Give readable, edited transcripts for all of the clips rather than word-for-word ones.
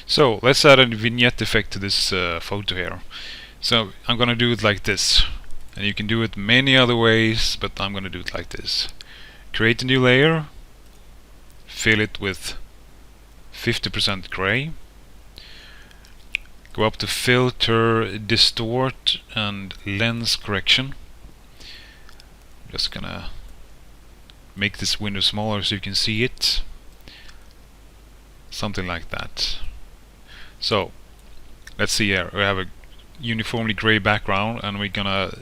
So let's add a vignette effect to this photo here. So I'm gonna do it like this, and you can do it many other ways, but I'm gonna do it like this. Create a new layer, fill it with 50% gray, go up to filter, distort and lens correction. Just gonna make this window smaller so you can see it, something like that. So let's see here, we have a uniformly gray background, and we're gonna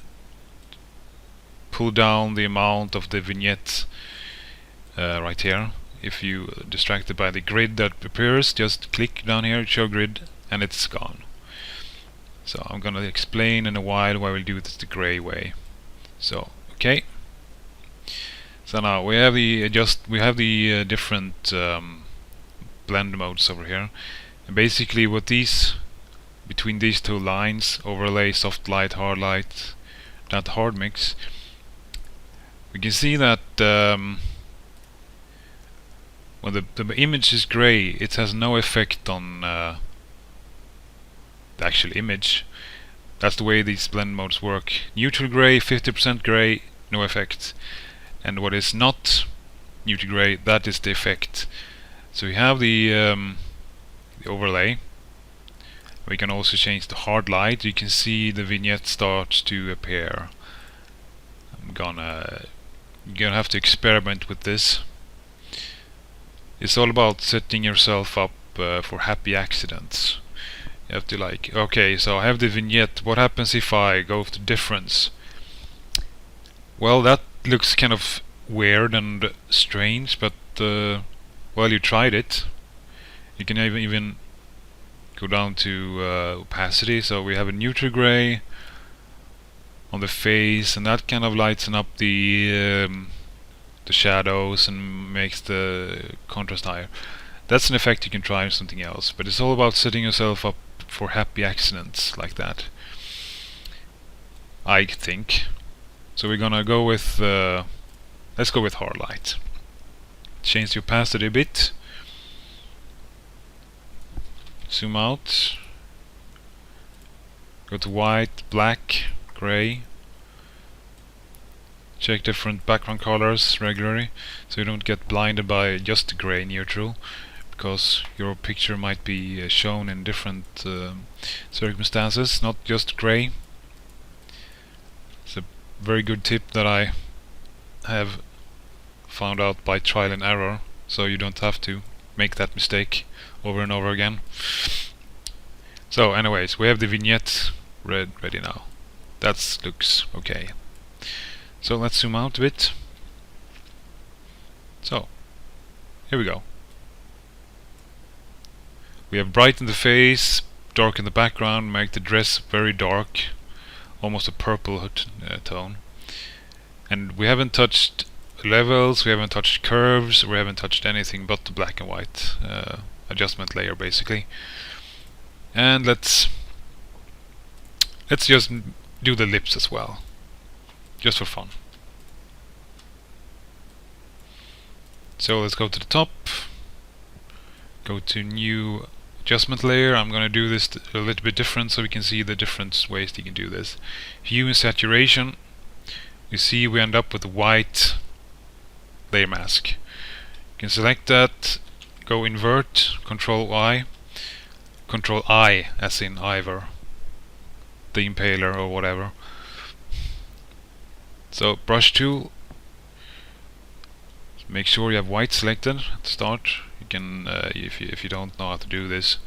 pull down the amount of the vignette right here. If you distracted by the grid that appears, just click down here, show grid, and it's gone. So I'm gonna explain in a while why we'll do it the gray way. So okay. So now we have the different blend modes over here, and basically what between these two lines, overlay, soft light, hard light, that hard mix, we can see that when the image is gray, it has no effect on the actual image. That's the way these blend modes work. Neutral gray, 50% gray, no effect. And what is not neutral gray, that is the effect. So we have the overlay. We can also change the hard light. You can see the vignette starts to appear. You're gonna have to experiment with this. It's all about setting yourself up for happy accidents. You have to okay, so I have the vignette. What happens if I go to difference? Well, that looks kind of weird and strange, but well, you tried it. You can even go down to opacity. So we have a neutral gray on the face, and that kind of lightens up the shadows and makes the contrast higher. That's an effect you can try on something else, but it's all about setting yourself up for happy accidents like that, I think. So we're gonna go with let's go with hard light. Change the opacity a bit. Zoom out. Go to white, black, gray. Check different background colors regularly, so you don't get blinded by just the gray neutral, because your picture might be shown in different circumstances, not just gray. It's a very good tip that I have found out by trial and error, so you don't have to make that mistake over and over again. So anyways, we have the vignette ready now. That looks okay. So let's zoom out a bit. So here we go. We have brighten the face, darken the background, make the dress very dark, almost a purple tone. And we haven't touched levels, we haven't touched curves, we haven't touched anything but the black and white adjustment layer basically. And let's just do the lips as well, just for fun. So let's go to the top, go to new adjustment layer. I'm gonna do this a little bit different so we can see the different ways you can do this. Hue and saturation, you see we end up with a white layer mask. You can select that, go invert, Control I as in Ivor, the impaler or whatever. So brush tool, make sure you have white selected at the start. You can if you don't know how to do this,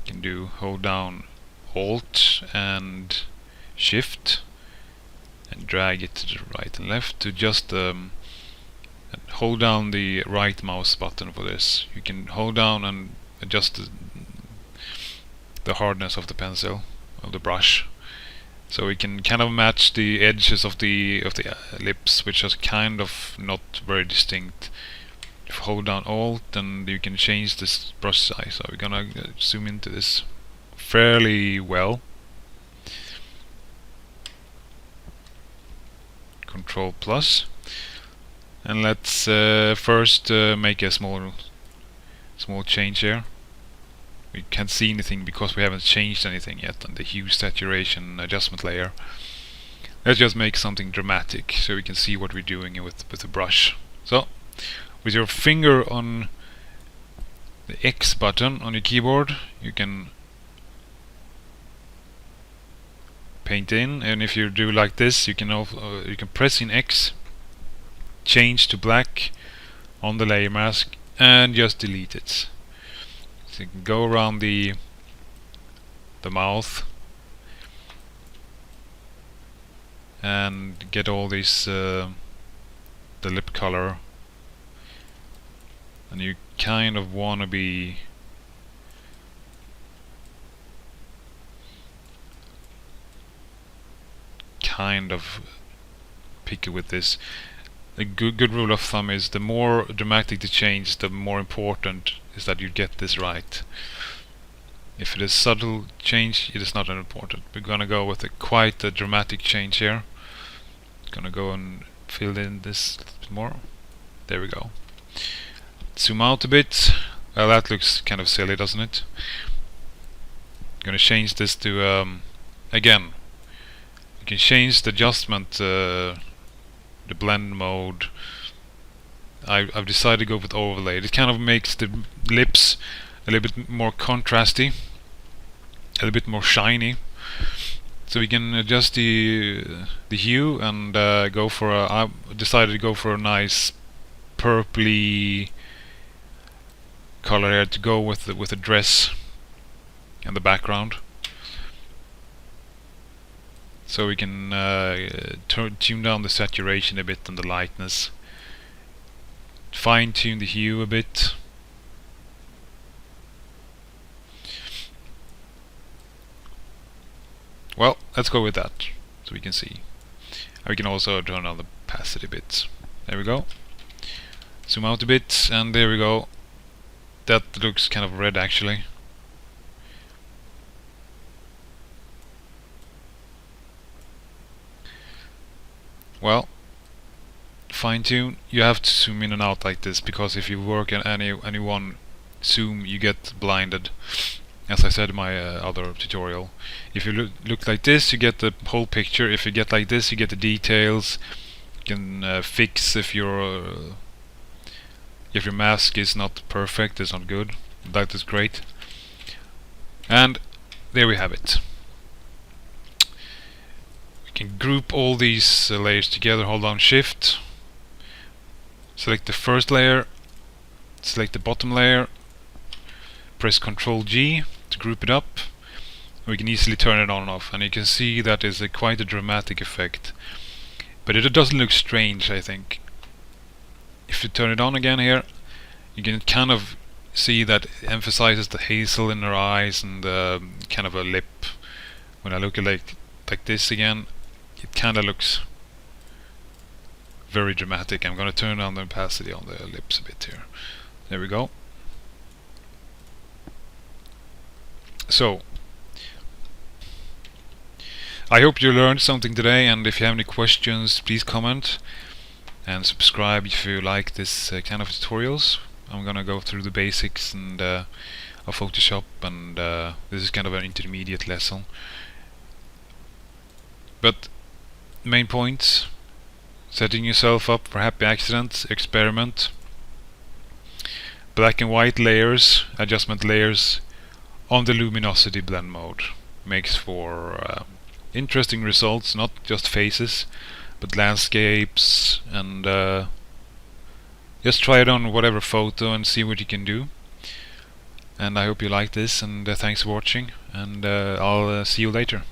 you can hold down Alt and Shift and drag it to the right and left to just and hold down the right mouse button for this. You can hold down and adjust the hardness of the pencil, of the brush, so we can kind of match the edges of the lips, which is kind of not very distinct. If you hold down Alt, then you can change this brush size. So we're gonna zoom into this fairly well. Control plus, and let's first make a small change here. we can't see anything because we haven't changed anything yet on the hue saturation adjustment layer. Let's just make something dramatic so we can see what we're doing with the brush. So, with your finger on the X button on your keyboard, you can paint in, and if you do like this, you can press in X, change to black on the layer mask, and just delete it. So you can go around the mouth and get all this the lip color, and you kind of want to be kind of picky with this. A good rule of thumb is the more dramatic the change, the more important is that you get this right. If it is subtle change, it is not important. We're gonna go with quite a dramatic change here. Gonna go and fill in this a little bit more. There we go. Zoom out a bit. Well, that looks kind of silly, doesn't it? Gonna change this to again. You can change the adjustment, the blend mode. I've decided to go with overlay. It kind of makes the lips a little bit more contrasty, a little bit more shiny. So we can adjust the hue and go for I decided to go for a nice purpley color here to go with the dress and the background. So we can tune down the saturation a bit and the lightness, fine tune the hue a bit. Well, let's go with that so we can see. And we can also turn on the opacity a bit. There we go. Zoom out a bit, and there we go. That looks kind of red actually. Well, fine tune. You have to zoom in and out like this, because if you work in any one zoom, you get blinded. As I said in my other tutorial, if you look like this, you get the whole picture. If you get like this, you get the details. You can fix if your mask is not perfect, it's not good. That is great. And there we have it. Can group all these layers together. Hold down Shift, select the first layer, select the bottom layer, press Ctrl G to group it up. We can easily turn it on and off, and you can see that is quite a dramatic effect, but it doesn't look strange, I think. If you turn it on again here, you can kind of see that it emphasizes the hazel in her eyes and kind of a lip. When I look at like this again, it kind of looks very dramatic. I'm going to turn on the opacity on the lips a bit here. There we go. So, I hope you learned something today, and if you have any questions, please comment and subscribe if you like this kind of tutorials. I'm going to go through the basics and of Photoshop, and this is kind of an intermediate lesson. But main points: setting yourself up for happy accidents, experiment, black and white layers, adjustment layers on the luminosity blend mode makes for interesting results, not just faces but landscapes, and just try it on whatever photo and see what you can do. And I hope you like this, and thanks for watching, and I'll see you later.